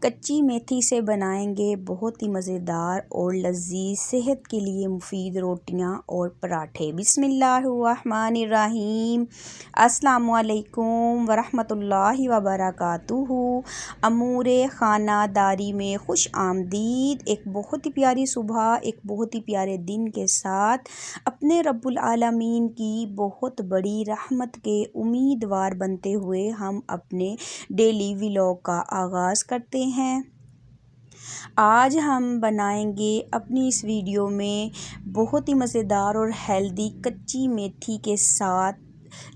कच्ची मेथी से बनाएंगे बहुत ही मज़ेदार और लजीज सेहत के लिए मुफीद रोटियां और पराठे। बिस्मिल्लाहिर्रहमानिर्रहीम। अस्सलामुअलैकुम वरहमतुल्लाहि वबरकातुहू। अमूरे ख़ानादारी में खुश आमदीद। एक बहुत ही प्यारी सुबह, एक बहुत ही प्यारे दिन के साथ अपने रब्बुल आलमीन की बहुत बड़ी रहमत के उम्मीदवार बनते हुए हम अपने डेली व्लॉग का आगाज़ करते हैं। आज हम बनाएंगे अपनी इस वीडियो में बहुत ही मज़ेदार और हेल्दी कच्ची मेथी के साथ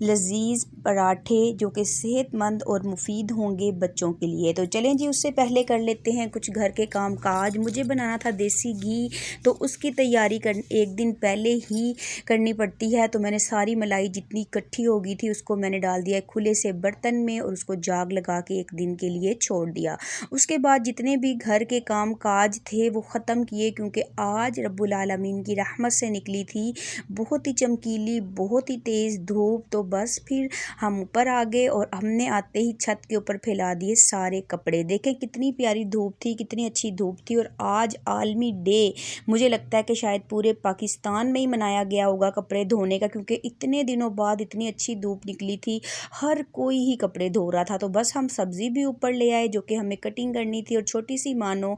लजीज पराठे जो कि सेहतमंद और मुफीद होंगे बच्चों के लिए। तो चलें जी, उससे पहले कर लेते हैं कुछ घर के काम काज। मुझे बनाना था देसी घी, तो उसकी तैयारी एक दिन पहले ही करनी पड़ती है। तो मैंने सारी मलाई जितनी इकट्ठी हो गई थी उसको मैंने डाल दिया खुले से बर्तन में और उसको जाग लगा के एक दिन के लिए छोड़ दिया। उसके बाद जितने भी घर के काम काज थे वो ख़त्म किए, क्योंकि आज रब्बुल आलमीन की रहमत से निकली थी बहुत ही चमकीली, बहुत ही तेज़ धूप। तो बस फिर हम ऊपर आ गए और हमने आते ही छत के ऊपर फैला दिए सारे कपड़े। देखें कितनी प्यारी धूप थी, कितनी अच्छी धूप थी। और आज आलमी डे मुझे लगता है कि शायद पूरे पाकिस्तान में ही मनाया गया होगा कपड़े धोने का, क्योंकि इतने दिनों बाद इतनी अच्छी धूप निकली थी, हर कोई ही कपड़े धो रहा था। तो बस हम सब्ज़ी भी ऊपर ले आए जो कि हमें कटिंग करनी थी, और छोटी सी मानो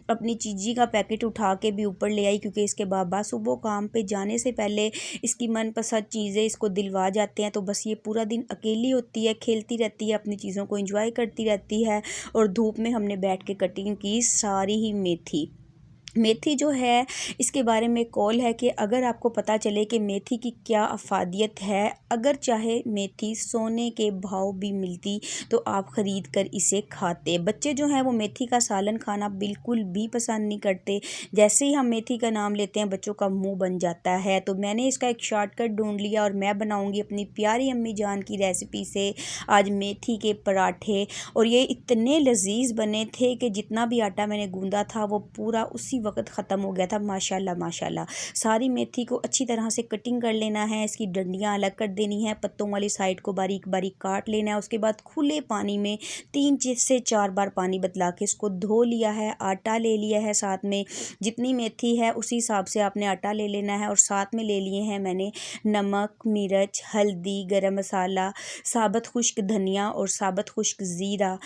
अपनी चीज़ी का पैकेट उठा के भी ऊपर ले आई, क्योंकि इसके बाबा सुबह काम पे जाने से पहले इसकी मनपसंद चीज़ें इसको दिलवा जाते हैं। तो बस ये पूरा दिन अकेली होती है, खेलती रहती है, अपनी चीज़ों को एंजॉय करती रहती है। और धूप में हमने बैठ के कटिंग की सारी ही मेथी जो है, इसके बारे में कॉल है कि अगर आपको पता चले कि मेथी की क्या अफादियत है, अगर चाहे मेथी सोने के भाव भी मिलती तो आप ख़रीद कर इसे खाते। बच्चे जो हैं वो मेथी का सालन खाना बिल्कुल भी पसंद नहीं करते। जैसे ही हम मेथी का नाम लेते हैं बच्चों का मुंह बन जाता है। तो मैंने इसका एक शॉर्टकट ढूंढ लिया और मैं बनाऊंगी अपनी प्यारी अम्मी जान की रेसिपी से आज मेथी के पराठे। और ये इतने लजीज बने थे कि जितना भी आटा मैंने गूंदा था वो पूरा उसी वक्त ख़त्म हो गया था। माशाल्लाह माशाल्लाह। सारी मेथी को अच्छी तरह से कटिंग कर लेना है, इसकी डंडियां अलग कर देनी है, पत्तों वाली साइड को बारीक बारीक काट लेना है। उसके बाद खुले पानी में 3 से 4 बार पानी बदला के इसको धो लिया है। आटा ले लिया है साथ में, जितनी मेथी है उसी हिसाब से आपने आटा ले लेना है। और साथ में ले लिए हैं मैंने नमक, मिर्च, हल्दी, गरम मसाला, साबुत खुश्क धनिया और साबुत खुश्क ज़ीरा,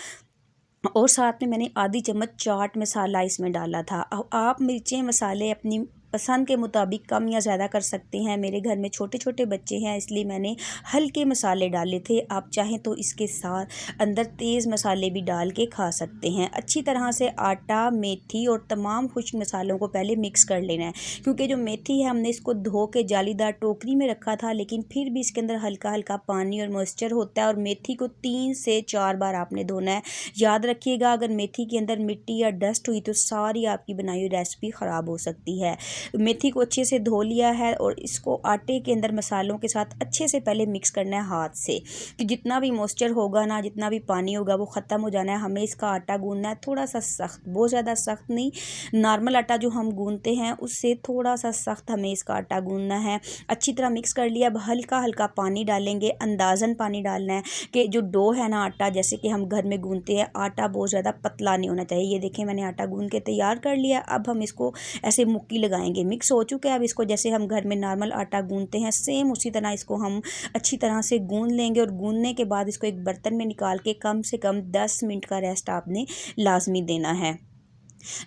और साथ में मैंने आधी चम्मच चाट मसाला इसमें डाला था। अब आप मिर्चें मसाले अपनी पसंद के मुताबिक कम या ज़्यादा कर सकते हैं। मेरे घर में छोटे छोटे बच्चे हैं इसलिए मैंने हल्के मसाले डाले थे। आप चाहें तो इसके साथ अंदर तेज़ मसाले भी डाल के खा सकते हैं। अच्छी तरह से आटा, मेथी और तमाम खुश्क मसालों को पहले मिक्स कर लेना है, क्योंकि जो मेथी है हमने इसको धो के जालीदार टोकरी में रखा था, लेकिन फिर भी इसके अंदर हल्का हल्का पानी और मॉइस्चर होता है। और मेथी को 3 से 4 बार आपने धोना है। याद रखिएगा, अगर मेथी के अंदर मिट्टी या डस्ट हुई तो सारी आपकी बनाई हुई रेसिपी ख़राब हो सकती है। मेथी को अच्छे से धो लिया है और इसको आटे के अंदर मसालों के साथ अच्छे से पहले मिक्स करना है हाथ से, कि जितना भी मॉइस्चर होगा ना, जितना भी पानी होगा वो ख़त्म हो जाना है। हमें इसका आटा गूंदना है थोड़ा सा सख्त, बहुत ज़्यादा सख्त नहीं, नॉर्मल आटा जो हम गूंदते हैं उससे थोड़ा सा सख्त हमें इसका आटा गूंदना है। अच्छी तरह मिक्स कर लिया। अब हल्का हल्का पानी डालेंगे, अंदाज़न पानी डालना है कि जो डो है ना आटा, जैसे कि हम घर में गूंदते हैं, आटा बहुत ज़्यादा पतला नहीं होना चाहिए। ये देखें मैंने आटा गूंद के तैयार कर लिया। अब हम इसको ऐसे मुक्की लगाएंगे, मिक्स हो चुका है। अब इसको जैसे हम घर में नॉर्मल आटा गूंदते हैं सेम उसी तरह इसको हम अच्छी तरह से गूंद लेंगे। और गूंदने के बाद इसको एक बर्तन में निकाल के कम से कम 10 मिनट का रेस्ट आपने लाजमी देना है।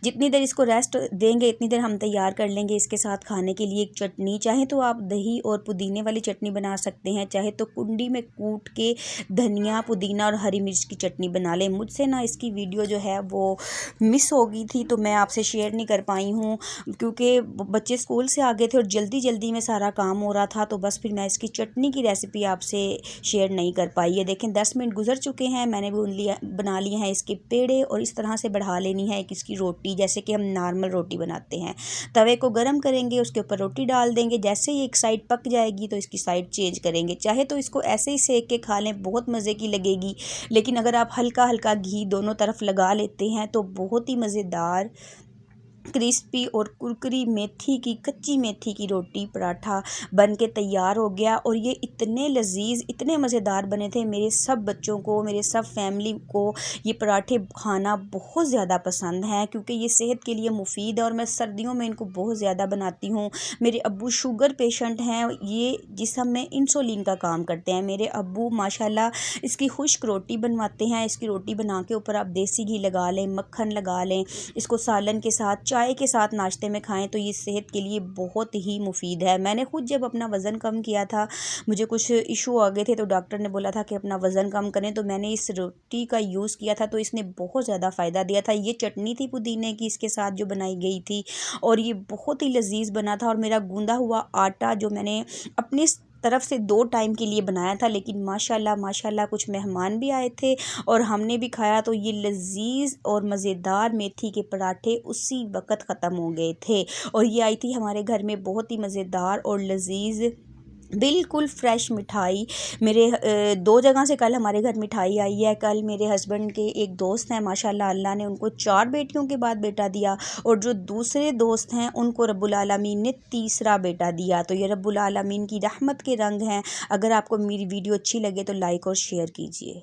जितनी देर इसको रेस्ट देंगे इतनी देर हम तैयार कर लेंगे इसके साथ खाने के लिए एक चटनी। चाहे तो आप दही और पुदीने वाली चटनी बना सकते हैं, चाहे तो कुंडी में कूट के धनिया, पुदीना और हरी मिर्च की चटनी बना लें। मुझसे ना इसकी वीडियो जो है वो मिस हो गई थी, तो मैं आपसे शेयर नहीं कर पाई हूँ, क्योंकि बच्चे स्कूल से आ गए थे और जल्दी जल्दी में सारा काम हो रहा था। तो बस फिर मैं इसकी चटनी की रेसिपी आपसे शेयर नहीं कर पाई। ये देखें 10 मिनट गुजर चुके हैं, मैंने बना लिए हैं इसके पेड़े। और इस तरह से बढ़ा लेनी है एक इसकी रोटी, जैसे कि हम नॉर्मल रोटी बनाते हैं। तवे को गरम करेंगे, उसके ऊपर रोटी डाल देंगे। जैसे ही एक साइड पक जाएगी तो इसकी साइड चेंज करेंगे। चाहे तो इसको ऐसे ही सेक के खा लें, बहुत मज़े की लगेगी। लेकिन अगर आप हल्का हल्का घी दोनों तरफ लगा लेते हैं तो बहुत ही मज़ेदार क्रिस्पी और कुरकुरी मेथी की, कच्ची मेथी की रोटी पराठा बन के तैयार हो गया। और ये इतने लजीज, इतने मज़ेदार बने थे। मेरे सब बच्चों को, मेरे सब फैमिली को ये पराठे खाना बहुत ज़्यादा पसंद है, क्योंकि ये सेहत के लिए मुफीद है और मैं सर्दियों में इनको बहुत ज़्यादा बनाती हूँ। मेरे अब्बू शुगर पेशेंट हैं, ये जिस्म में इंसुलिन का काम करते हैं। मेरे अब्बू माशाल्लाह इसकी खुश्क रोटी बनवाते हैं। इसकी रोटी बना के ऊपर आप देसी घी लगा लें, मक्खन लगा लें, इसको सालन के साथ, चाय के साथ नाश्ते में खाएं तो ये सेहत के लिए बहुत ही मुफीद है। मैंने खुद जब अपना वज़न कम किया था, मुझे कुछ इशू आ गए थे, तो डॉक्टर ने बोला था कि अपना वज़न कम करें, तो मैंने इस रोटी का यूज़ किया था, तो इसने बहुत ज़्यादा फ़ायदा दिया था। ये चटनी थी पुदीने की इसके साथ जो बनाई गई थी, और ये बहुत ही लजीज बना था। और मेरा गूंदा हुआ आटा जो मैंने अपनी तरफ से 2 टाइम के लिए बनाया था, लेकिन माशाल्लाह माशाल्लाह कुछ मेहमान भी आए थे और हमने भी खाया, तो ये लजीज और मज़ेदार मेथी के पराठे उसी वक्त ख़त्म हो गए थे। और ये आई थी हमारे घर में बहुत ही मज़ेदार और लजीज, बिल्कुल फ्रेश मिठाई। मेरे 2 जगह से कल हमारे घर मिठाई आई है। कल मेरे हस्बैंड के एक दोस्त हैं, माशाल्लाह अल्लाह ने उनको 4 बेटियों के बाद बेटा दिया, और जो दूसरे दोस्त हैं उनको रब्बुल आलमीन ने तीसरा बेटा दिया। तो ये रब्बुल आलमीन की रहमत के रंग हैं। अगर आपको मेरी वीडियो अच्छी लगे तो लाइक और शेयर कीजिए।